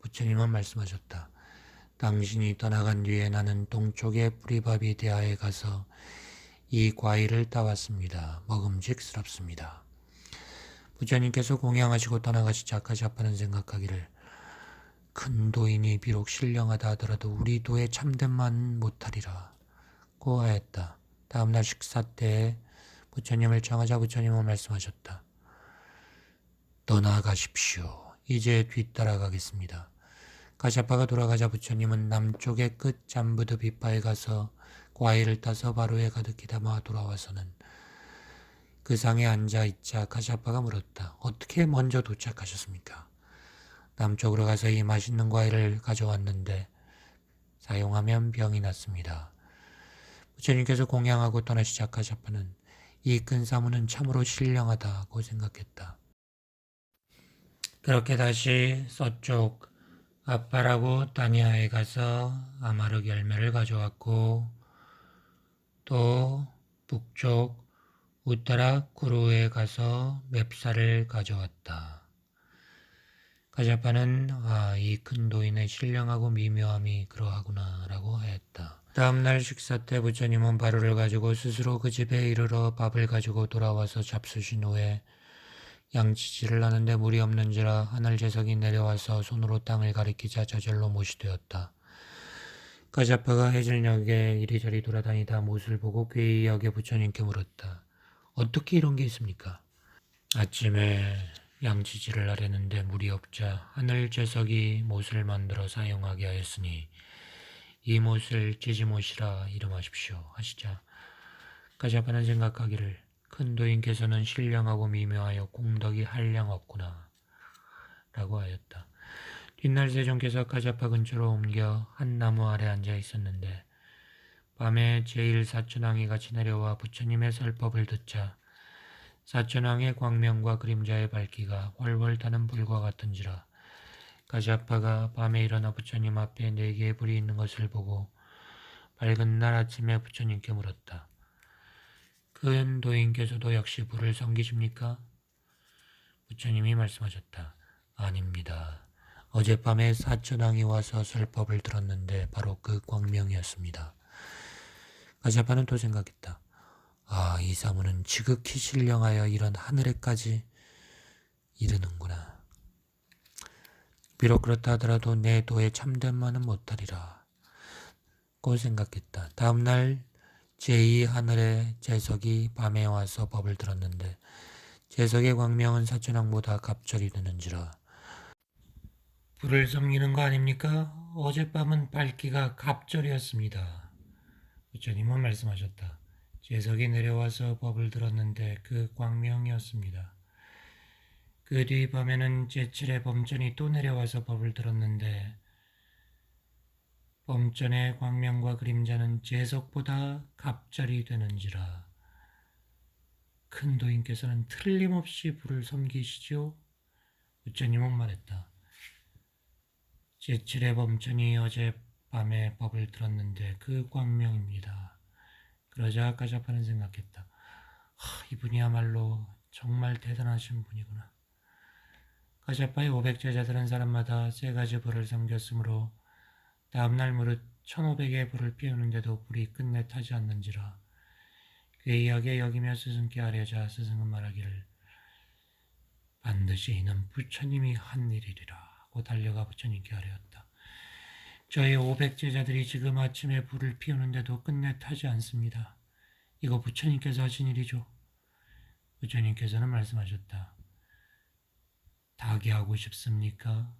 부처님은 말씀하셨다. 당신이 떠나간 뒤에 나는 동쪽의 브리바비대하에 가서 이 과일을 따왔습니다. 먹음직스럽습니다. 부처님께서 공양하시고 떠나가시자 가시아파는 생각하기를 큰 도인이 비록 신령하다 하더라도 우리 도에 참됨만 못하리라 고 하였다. 다음날 식사 때에 부처님을 청하자 부처님은 말씀하셨다. 떠나가십시오. 이제 뒤따라가겠습니다. 가시아파가 돌아가자 부처님은 남쪽의 끝 잠부드 빗바에 가서 과일을 따서 바로에 가득히 담아 돌아와서는 그 상에 앉아 있자 가시아파가 물었다. 어떻게 먼저 도착하셨습니까? 남쪽으로 가서 이 맛있는 과일을 가져왔는데 사용하면 병이 났습니다. 부처님께서 공양하고 떠나시자 가시아파는 이 큰 사무는 참으로 신령하다고 생각했다. 그렇게 다시 서쪽 아빠라고 다니아에 가서 아마르 열매를 가져왔고 또 북쪽 우타라 쿠루에 가서 맵쌀을 가져왔다. 가시아파는 이 큰 도인의 신령하고 미묘함이 그러하구나 라고 하였다. 다음날 식사 때 부처님은 바루를 가지고 스스로 그 집에 이르러 밥을 가지고 돌아와서 잡수신 후에 양치질을 하는데 물이 없는지라 하늘 제석이 내려와서 손으로 땅을 가리키자 저절로 못이 되었다. 가시아파가 해질녘에 이리저리 돌아다니다 못을 보고 괴히 여겨 부처님께 물었다. 어떻게 이런 게 있습니까? 아침에 양치질을 하려는데 물이 없자 하늘 제석이 못을 만들어 사용하게 하였으니 이 못을 지지못이라 이름하십시오 하시자 가시아파는 생각하기를 큰 도인께서는 신령하고 미묘하여 공덕이 한량 없구나 라고 하였다. 뒷날 세존께서 가시아파 근처로 옮겨 한 나무 아래 앉아 있었는데 밤에 제1사천왕이 같이 내려와 부처님의 설법을 듣자 사천왕의 광명과 그림자의 밝기가 훨훨 타는 불과 같은지라 가시아파가 밤에 일어나 부처님 앞에 4개의 불이 있는 것을 보고 밝은 날 아침에 부처님께 물었다. 큰 도인께서도 역시 불을 섬기십니까? 부처님이 말씀하셨다. 아닙니다. 어젯밤에 사천왕이 와서 설법을 들었는데 바로 그 광명이었습니다. 가시아파는 또 생각했다. 이 사무는 지극히 신령하여 이런 하늘에까지 이르는구나. 비록 그렇다 하더라도 내 도에 참됨만은 못하리라 고 생각했다. 다음날 제2하늘의 제석이 밤에 와서 법을 들었는데 제석의 광명은 사천왕보다 갑절이 되는지라. 불을 섬기는 거 아닙니까? 어젯밤은 밝기가 갑절이었습니다. 부처님은 말씀하셨다. 제석이 내려와서 법을 들었는데 그 광명이었습니다. 그 뒤 밤에는 제7의 범전이 또 내려와서 법을 들었는데 범전의 광명과 그림자는 제석보다 갑절이 되는지라. 큰 도인께서는 틀림없이 불을 섬기시죠? 부처님은 말했다. 제7의 범전이 어젯밤에 법을 들었는데 그 광명입니다. 그러자 가시아파는 생각했다. 이분이야말로 정말 대단하신 분이구나. 가시아파의 500제자들은 사람마다 3가지 불을 섬겼으므로 다음날 무릇 1500의 불을 피우는데도 불이 끝내 타지 않는지라. 괴이하게 여기며 스승께 아뢰자 스승은 말하기를 반드시 이는 부처님이 한 일이리라 고 달려가 부처님께 아뢰었다. 저희 500제자들이 지금 아침에 불을 피우는데도 끝내 타지 않습니다. 이거 부처님께서 하신 일이죠. 부처님께서는 말씀하셨다. 타게 하고 싶습니까?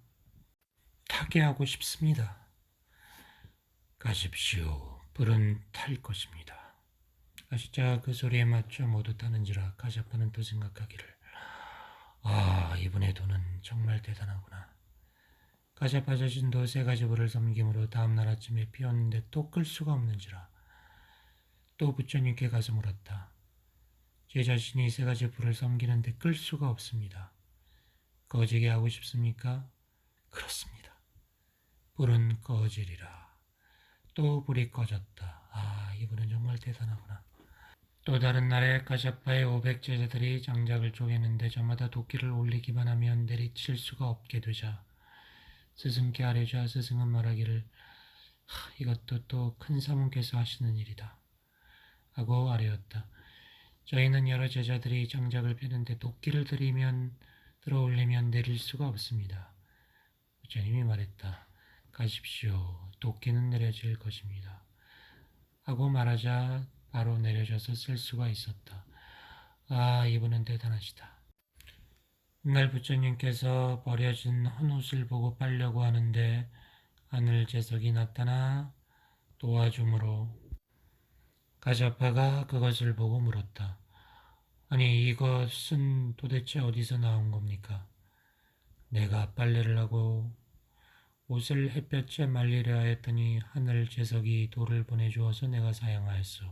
타게 하고 싶습니다. 가십시오. 불은 탈 것입니다. 가시자 그 소리에 맞춰 모두 타는지라. 가시아파는 또 생각하기를 이분의 도는 정말 대단하구나. 가시아파 자신도 3가지 불을 섬김으로 다음날 아침에 피웠는데 또 끌 수가 없는지라. 또 부처님께 가서 물었다. 제 자신이 3가지 불을 섬기는데 끌 수가 없습니다. 꺼지게 하고 싶습니까? 그렇습니다. 불은 꺼지리라. 또 불이 꺼졌다. 이분은 정말 대단하구나. 또 다른 날에 가시아파의 500제자들이 장작을 쪼개는데 저마다 도끼를 올리기만 하면 내리칠 수가 없게 되자 스승께 아뢰자 스승은 말하기를 이것도 또 큰 사문께서 하시는 일이다 하고 아뢰었다. 저희는 여러 제자들이 장작을 패는데 도끼를 들어올리면 내릴 수가 없습니다. 부처님이 말했다. 가십시오. 도끼는 내려질 것입니다. 하고 말하자 바로 내려져서 쓸 수가 있었다. 아, 이분은 대단하시다. 날 부처님께서 버려진 헌옷을 보고 빨려고 하는데 하늘 제석이 나타나 도와주므로 가자파가 그것을 보고 물었다. 아니, 이것은 도대체 어디서 나온 겁니까? 내가 빨래를 하고 옷을 햇볕에 말리려 했더니 하늘 제석이 돌을 보내주어서 내가 사양하였소.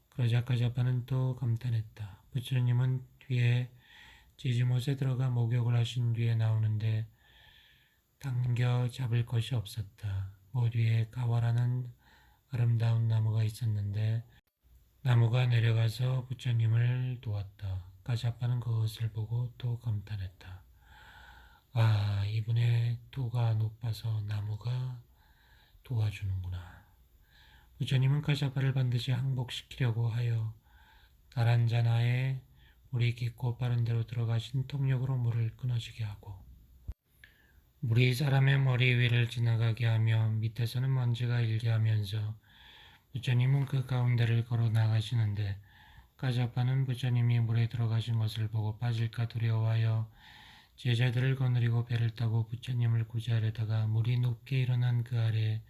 그러자 가자파는 또 감탄했다. 부처님은 뒤에 지지못에 들어가 목욕을 하신 뒤에 나오는데 당겨 잡을 것이 없었다. 모두에 가와라는 아름다운 나무가 있었는데 나무가 내려가서 부처님을 도왔다. 가자파는 그것을 보고 또 감탄했다. 아, 이분의 도가 높아서 나무가 도와주는구나. 부처님은 가자파를 반드시 항복시키려고 하여 다란자나에 물이 깊고 빠른 데로 들어가 신통력으로 물을 끊어지게 하고 물이 사람의 머리 위를 지나가게 하며 밑에서는 먼지가 일게 하면서 부처님은 그 가운데를 걸어 나가시는데 가자파는 부처님이 물에 들어가신 것을 보고 빠질까 두려워하여 제자들을 거느리고 배를 타고 부처님을 구제하려다가 물이 높게 일어난 그 아래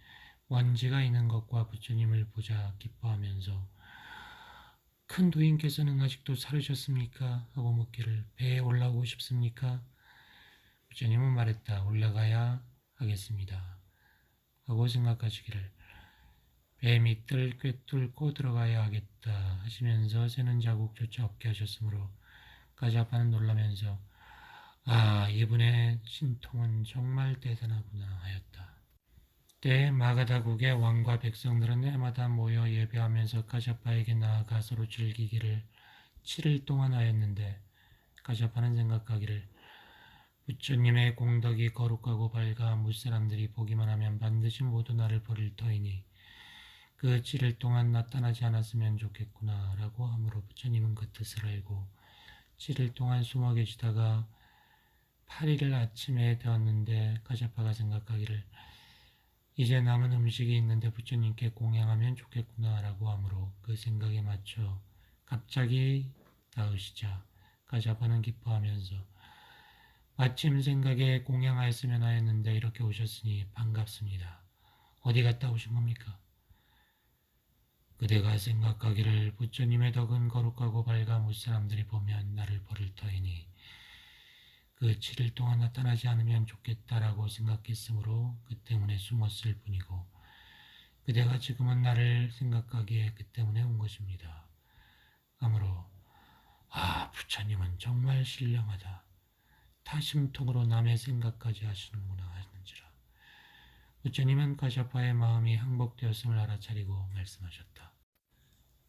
먼지가 있는 것과 부처님을 보자 기뻐하면서 큰 도인께서는 아직도 살으셨습니까? 하고 묻기를 배에 올라오고 싶습니까? 부처님은 말했다. 올라가야 하겠습니다. 하고 생각하시기를 배 밑을 꿰뚫고 들어가야 하겠다 하시면서 새는 자국조차 없게 하셨으므로 가자파는 놀라면서 아, 이분의 신통은 정말 대단하구나 하였다. 그때 마가다국의 왕과 백성들은 해마다 모여 예배하면서 가자파에게 나아가 서로 즐기기를 7일 동안 하였는데 가자파는 생각하기를 부처님의 공덕이 거룩하고 밝아 무사람들이 보기만 하면 반드시 모두 나를 버릴 터이니 그 7일 동안 나타나지 않았으면 좋겠구나 라고 하므로 부처님은 그 뜻을 알고 7일 동안 숨어 계시다가 8일 아침에 되었는데 가자파가 생각하기를 이제 남은 음식이 있는데 부처님께 공양하면 좋겠구나 라고 하므로 그 생각에 맞춰 갑자기 닿으시자 가자파는 기뻐하면서 마침 생각에 공양하였으면 하였는데 이렇게 오셨으니 반갑습니다. 어디 갔다 오신 겁니까? 그대가 생각하기를 부처님의 덕은 거룩하고 밝아 무사람들이 보면 나를 버릴 터이니 그 7일 동안 나타나지 않으면 좋겠다라고 생각했으므로 그 때문에 숨었을 뿐이고 그대가 지금은 나를 생각하기에 그 때문에 온 것입니다. 아무로 아, 부처님은 정말 신령하다. 타심통으로 남의 생각까지 하시는구나 하는지라. 부처님은 가자파의 마음이 항복되었음을 알아차리고 말씀하셨다.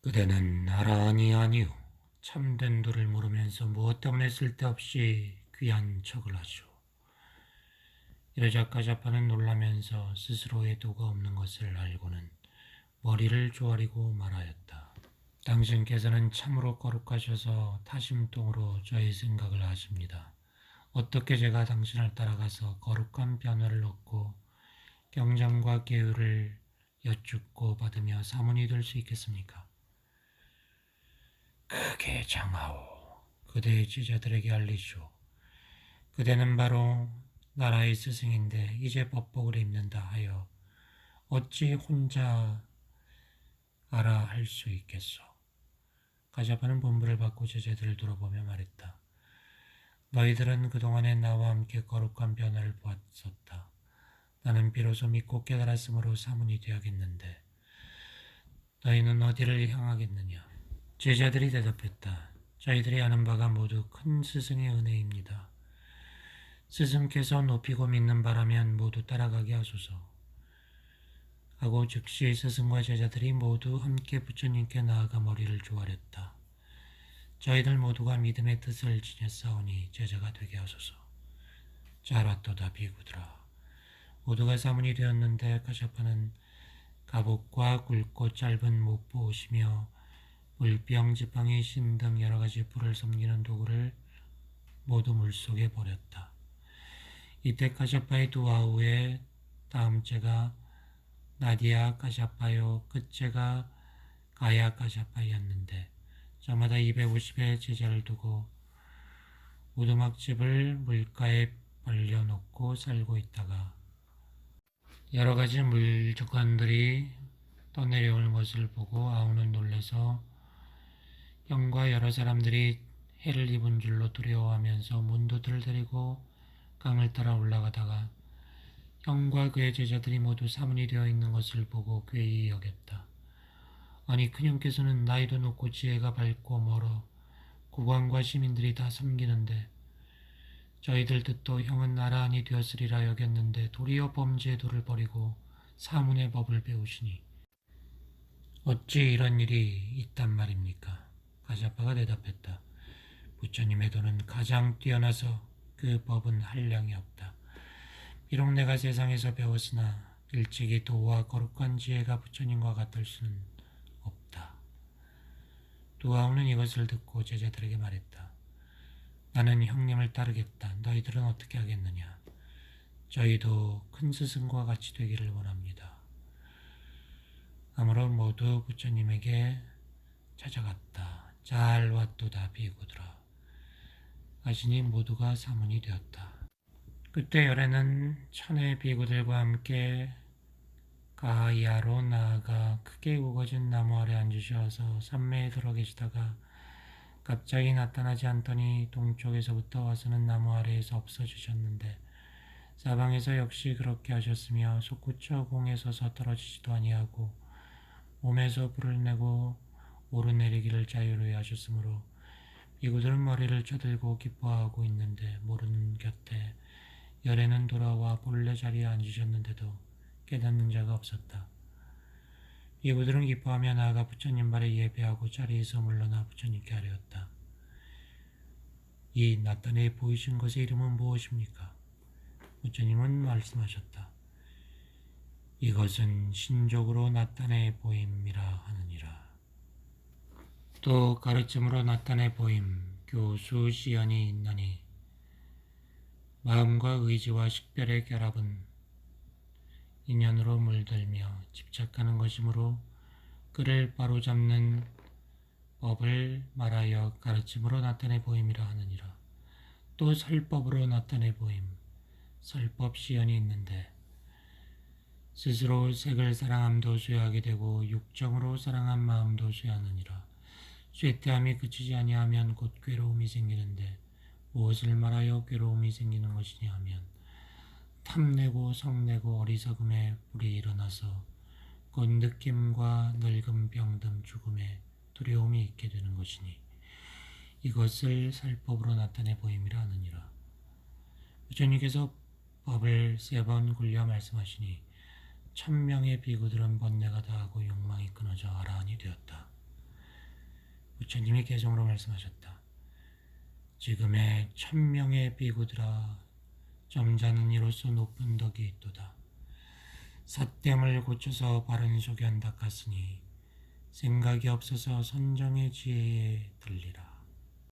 그대는 나라하니 아니오. 참된 도를 모르면서 무엇 때문에 쓸데없이 귀한 척을 하죠. 이러자 가자파는 놀라면서 스스로의 도가 없는 것을 알고는 머리를 조아리고 말하였다. 당신께서는 참으로 거룩하셔서 타심통으로 저의 생각을 하십니다. 어떻게 제가 당신을 따라가서 거룩한 변화를 얻고 경전과 계율을 여쭙고 받으며 사문이 될 수 있겠습니까? 크게 장하오. 그대의 제자들에게 알리시오. 그대는 바로 나라의 스승인데 이제 법복을 입는다 하여 어찌 혼자 알아 할 수 있겠소. 가자파는 본부를 받고 제자들을 돌아보며 말했다. 너희들은 그동안에 나와 함께 거룩한 변화를 보았었다. 나는 비로소 믿고 깨달았으므로 사문이 되어야겠는데 너희는 어디를 향하겠느냐? 제자들이 대답했다. 저희들이 아는 바가 모두 큰 스승의 은혜입니다. 스승께서 높이고 믿는 바라면 모두 따라가게 하소서. 하고 즉시 스승과 제자들이 모두 함께 부처님께 나아가 머리를 조아렸다. 저희들 모두가 믿음의 뜻을 지녔사오니 제자가 되게 하소서. 자라또다 비구들아. 모두가 사문이 되었는데 가자파는 갑옷과 굵고 짧은 목보 옷이며 물병, 지팡이, 신 등 여러 가지 불을 섬기는 도구를 모두 물속에 버렸다. 이때 카샤파의 두 아우의 다음 째가 나디아 카샤파요, 끝째가 가야 카샤파였는데 저마다 250의 제자를 두고 오두막집을 물가에 벌려놓고 살고 있다가 여러 가지 물주관들이 떠내려오는 것을 보고 아우는 놀라서 형과 여러 사람들이 해를 입은 줄로 두려워하면서 문도들을 데리고 강을 따라 올라가다가 형과 그의 제자들이 모두 사문이 되어 있는 것을 보고 괴히 여겼다. 아니 큰형께서는 나이도 높고 지혜가 밝고 멀어 국왕과 시민들이 다 섬기는데 저희들 뜻도 형은 나라한이 되었으리라 여겼는데 도리어 범죄의 도를 버리고 사문의 법을 배우시니 어찌 이런 일이 있단 말입니까? 가자파가 대답했다. 부처님의 도는 가장 뛰어나서 그 법은 한량이 없다. 비록 내가 세상에서 배웠으나 일찍이 도와 거룩한 지혜가 부처님과 같을 수는 없다. 두아우는 이것을 듣고 제자들에게 말했다. 나는 형님을 따르겠다. 너희들은 어떻게 하겠느냐? 저희도 큰 스승과 같이 되기를 원합니다. 아무로 모두 부처님에게 찾아갔다. 잘 왔도다 비구들아. 하시니 모두가 사문이 되었다. 그때 열애는 천의 비구들과 함께 가야로 나아가 크게 우거진 나무 아래 앉으셔서 산매에 들어 계시다가 갑자기 나타나지 않더니 동쪽에서부터 와서는 나무 아래에서 없어지셨는데 사방에서 역시 그렇게 하셨으며 솟구쳐 공에 서서 떨어지지도 아니하고 몸에서 불을 내고 오르내리기를 자유로이 하셨으므로 비구들은 머리를 쳐들고 기뻐하고 있는데 모르는 곁에 열애는 돌아와 본래 자리에 앉으셨는데도 깨닫는 자가 없었다. 비구들은 기뻐하며 나아가 부처님 발에 예배하고 자리에서 물러나 부처님께 아뢰었다. 이 나타내 보이신 것의 이름은 무엇입니까? 부처님은 말씀하셨다. 이것은 신족으로 나타내 보임이라 하느니라. 또 가르침으로 나타내 보임, 교수 시연이 있나니 마음과 의지와 식별의 결합은 인연으로 물들며 집착하는 것이므로 그를 바로잡는 법을 말하여 가르침으로 나타내 보임이라 하느니라. 또 설법으로 나타내 보임, 설법 시연이 있는데 스스로 색을 사랑함도 쇠하게 되고 육정으로 사랑한 마음도 쇠하느니라. 쇠퇴함이 그치지 아니하면 곧 괴로움이 생기는데 무엇을 말하여 괴로움이 생기는 것이냐 하면 탐내고 성내고 어리석음에 불이 일어나서 곧 느낌과 늙음 병든 죽음에 두려움이 있게 되는 것이니 이것을 설법으로 나타내 보임이라 하느니라. 부처님께서 법을 3번 굴려 말씀하시니 1000명의 비구들은 번뇌가 다하고 욕망이 끊어져 아라한이 되었다. 부처님이 개성으로 말씀하셨다. 지금의 1000명의 비구들아 점잖은 이로서 높은 덕이 있도다. 삿됨을 고쳐서 바른 소견 닦았으니 생각이 없어서 선정의 지혜에 들리라.